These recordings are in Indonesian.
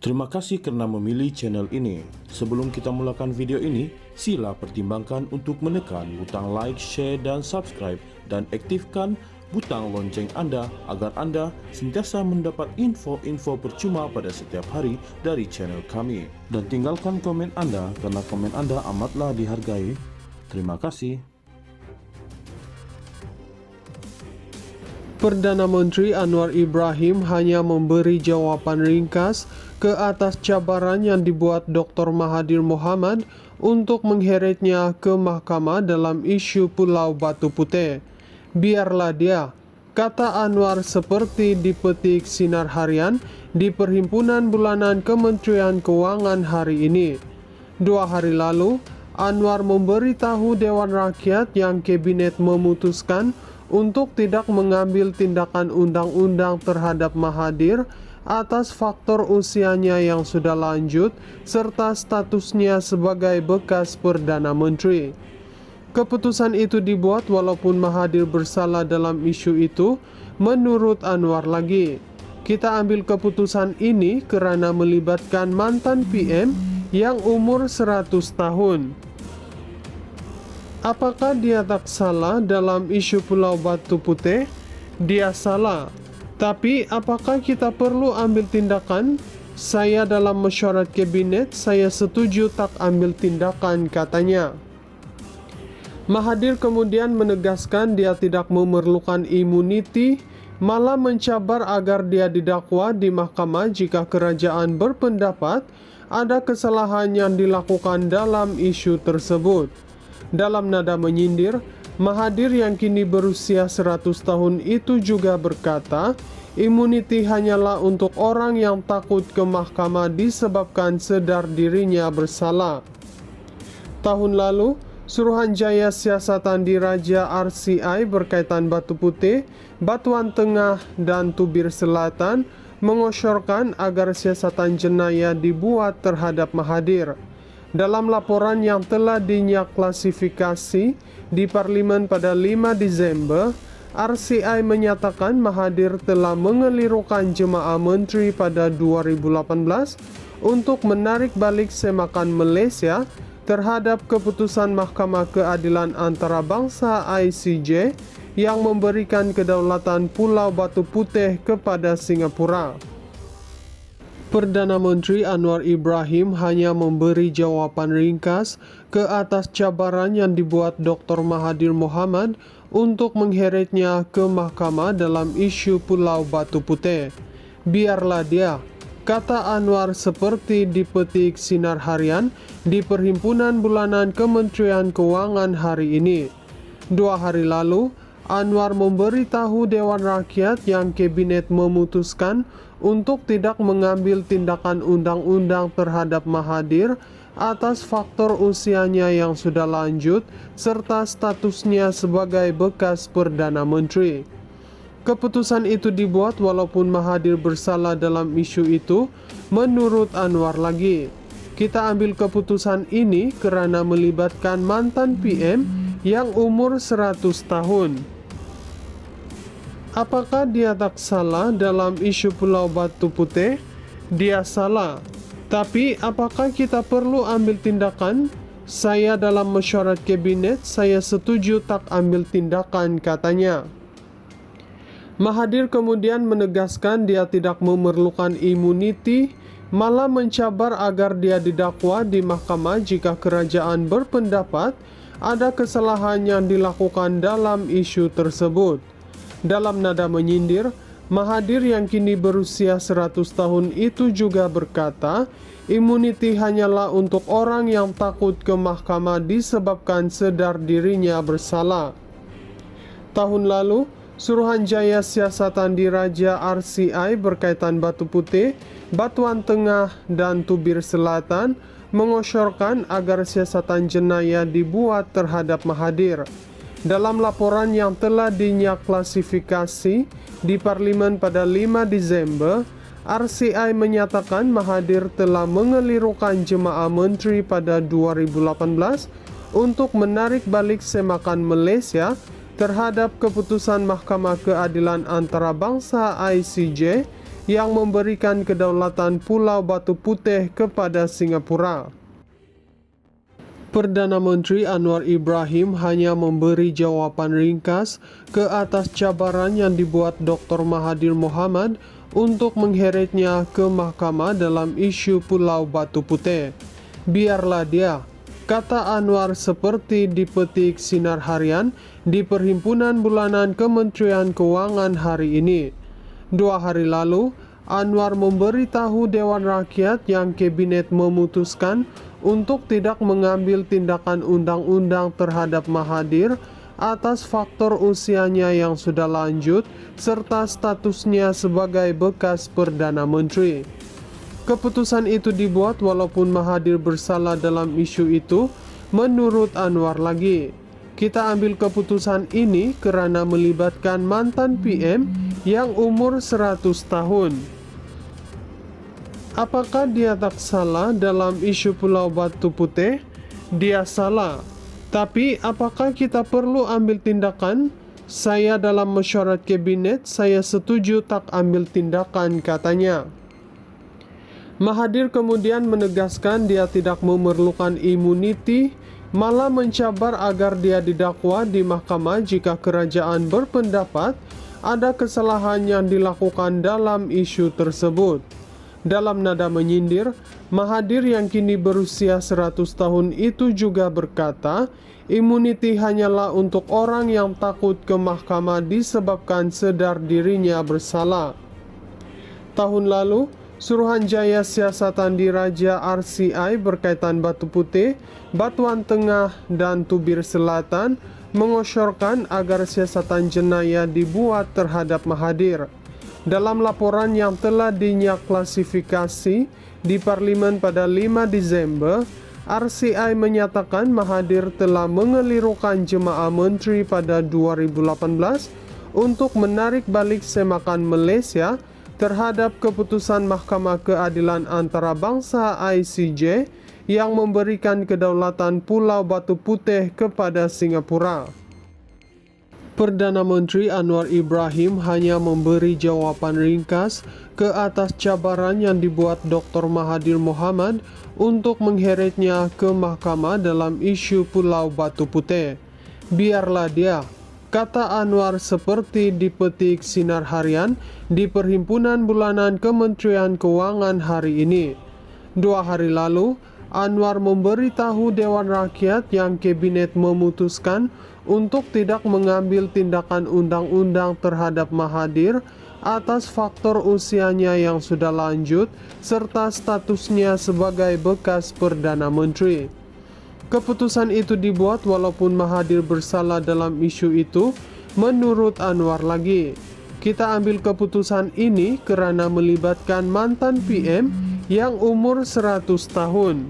Terima kasih karena memilih channel ini. Sebelum kita mulakan video ini, sila pertimbangkan untuk menekan butang like, share, dan subscribe, dan aktifkan butang lonceng Anda agar Anda sentiasa mendapat info-info percuma pada setiap hari dari channel kami. Dan tinggalkan komen Anda karena komen Anda amatlah dihargai. Terima kasih. Perdana Menteri Anwar Ibrahim hanya memberi jawaban ringkas ke atas cabaran yang dibuat Dr. Mahathir Mohamad untuk mengheretnya ke mahkamah dalam isu Pulau Batu Putih. Biarlah dia, kata Anwar seperti dipetik Sinar Harian di Perhimpunan Bulanan Kementerian Keuangan hari ini. 2 hari lalu, Anwar memberitahu Dewan Rakyat yang Kabinet memutuskan untuk tidak mengambil tindakan undang-undang terhadap Mahathir atas faktor usianya yang sudah lanjut serta statusnya sebagai bekas Perdana Menteri. Keputusan itu dibuat walaupun Mahathir bersalah dalam isu itu, menurut Anwar lagi. Kita ambil keputusan ini karena melibatkan mantan PM yang umur 100 tahun. Apakah dia tak salah dalam isu Pulau Batu Putih? Dia salah. Tapi apakah kita perlu ambil tindakan? Saya dalam mesyuarat kabinet, saya setuju tak ambil tindakan, katanya. Mahathir kemudian menegaskan dia tidak memerlukan imuniti, malah mencabar agar dia didakwa di mahkamah jika kerajaan berpendapat ada kesalahan yang dilakukan dalam isu tersebut. Dalam nada menyindir, Mahathir yang kini berusia 100 tahun itu juga berkata, imuniti hanyalah untuk orang yang takut ke mahkamah disebabkan sedar dirinya bersalah. Tahun lalu, Suruhanjaya Siasatan Diraja RCI berkaitan Batu Putih, Batuan Tengah, dan Tubir Selatan mengosorkan agar siasatan jenayah dibuat terhadap Mahathir. Dalam laporan yang telah dinyaklasifikasi di Parlimen pada 5 Desember, RCI menyatakan Mahathir telah mengelirukan jemaah menteri pada 2018 untuk menarik balik semakan Malaysia terhadap keputusan Mahkamah Keadilan Antarabangsa ICJ yang memberikan kedaulatan Pulau Batu Putih kepada Singapura. Perdana Menteri Anwar Ibrahim hanya memberi jawaban ringkas ke atas cabaran yang dibuat Dr. Mahathir Mohamad untuk mengheretnya ke mahkamah dalam isu Pulau Batu Putih. Biarlah dia, kata Anwar seperti dipetik Sinar Harian di Perhimpunan Bulanan Kementerian Keuangan hari ini. 2 hari lalu, Anwar memberitahu Dewan Rakyat yang Kabinet memutuskan untuk tidak mengambil tindakan undang-undang terhadap Mahathir atas faktor usianya yang sudah lanjut serta statusnya sebagai bekas Perdana Menteri. Keputusan itu dibuat walaupun Mahathir bersalah dalam isu itu, menurut Anwar lagi. Kita ambil keputusan ini karena melibatkan mantan PM yang umur 100 tahun. Apakah dia tak salah dalam isu Pulau Batu Putih? Dia salah. Tapi apakah kita perlu ambil tindakan? Saya dalam mesyuarat kabinet, saya setuju tak ambil tindakan, katanya. Mahathir kemudian menegaskan dia tidak memerlukan imuniti, malah mencabar agar dia didakwa di mahkamah jika kerajaan berpendapat ada kesalahan yang dilakukan dalam isu tersebut. Dalam nada menyindir, Mahathir yang kini berusia 100 tahun itu juga berkata, imuniti hanyalah untuk orang yang takut ke mahkamah disebabkan sedar dirinya bersalah. Tahun lalu, Suruhanjaya Siasatan Diraja RCI berkaitan Batu Putih, Batuan Tengah, dan Tubir Selatan mengosorkan agar siasatan jenayah dibuat terhadap Mahathir. Dalam laporan yang telah dinyaklasifikasi di Parlimen pada 5 Desember, RCI menyatakan Mahathir telah mengelirukan jemaah menteri pada 2018 untuk menarik balik semakan Malaysia terhadap keputusan Mahkamah Keadilan Antarabangsa ICJ yang memberikan kedaulatan Pulau Batu Putih kepada Singapura. Perdana Menteri Anwar Ibrahim hanya memberi jawaban ringkas ke atas cabaran yang dibuat Dr. Mahathir Mohamad untuk mengheretnya ke mahkamah dalam isu Pulau Batu Putih. Biarlah dia, kata Anwar seperti dipetik Sinar Harian di Perhimpunan Bulanan Kementerian Keuangan hari ini. 2 hari lalu, Anwar memberitahu Dewan Rakyat yang kabinet memutuskan untuk tidak mengambil tindakan undang-undang terhadap Mahathir atas faktor usianya yang sudah lanjut serta statusnya sebagai bekas Perdana Menteri. Keputusan itu dibuat walaupun Mahathir bersalah dalam isu itu, menurut Anwar lagi. Kita ambil keputusan ini karena melibatkan mantan PM yang umur 100 tahun. Apakah dia tak salah dalam isu Pulau Batu Putih? Dia salah. Tapi apakah kita perlu ambil tindakan? Saya dalam mesyuarat kabinet, saya setuju tak ambil tindakan, katanya. Mahathir kemudian menegaskan dia tidak memerlukan imuniti, malah mencabar agar dia didakwa di mahkamah jika kerajaan berpendapat ada kesalahan yang dilakukan dalam isu tersebut. Dalam nada menyindir, Mahathir yang kini berusia 100 tahun itu juga berkata, imuniti hanyalah untuk orang yang takut ke mahkamah disebabkan sedar dirinya bersalah. Tahun lalu, Suruhanjaya Siasatan Diraja RCI berkaitan Batu Putih, Batuan Tengah, dan Tubir Selatan mengosorkan agar siasatan jenayah dibuat terhadap Mahathir. Dalam laporan yang telah dinyaklasifikasi di Parlimen pada 5 Desember, RCI menyatakan Mahathir telah mengelirukan jemaah menteri pada 2018 untuk menarik balik semakan Malaysia terhadap keputusan Mahkamah Keadilan Antarabangsa ICJ yang memberikan kedaulatan Pulau Batu Putih kepada Singapura. Perdana Menteri Anwar Ibrahim hanya memberi jawaban ringkas ke atas cabaran yang dibuat Dr. Mahathir Mohamad untuk mengheretnya ke mahkamah dalam isu Pulau Batu Putih. Biarlah dia, kata Anwar seperti dipetik Sinar Harian di Perhimpunan Bulanan Kementerian Keuangan hari ini. 2 hari lalu, Anwar memberitahu Dewan Rakyat yang kabinet memutuskan untuk tidak mengambil tindakan undang-undang terhadap Mahathir atas faktor usianya yang sudah lanjut serta statusnya sebagai bekas Perdana Menteri. Keputusan itu dibuat walaupun Mahathir bersalah dalam isu itu, menurut Anwar lagi. Kita ambil keputusan ini karena melibatkan mantan PM yang umur 100 tahun.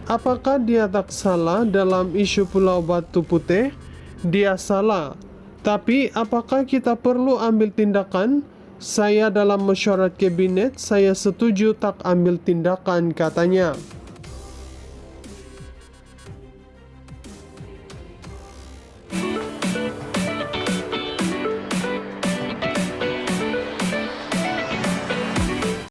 Apakah dia tak salah dalam isu Pulau Batu Putih? Dia salah. Tapi apakah kita perlu ambil tindakan? Saya dalam mesyuarat kabinet, saya setuju tak ambil tindakan, katanya.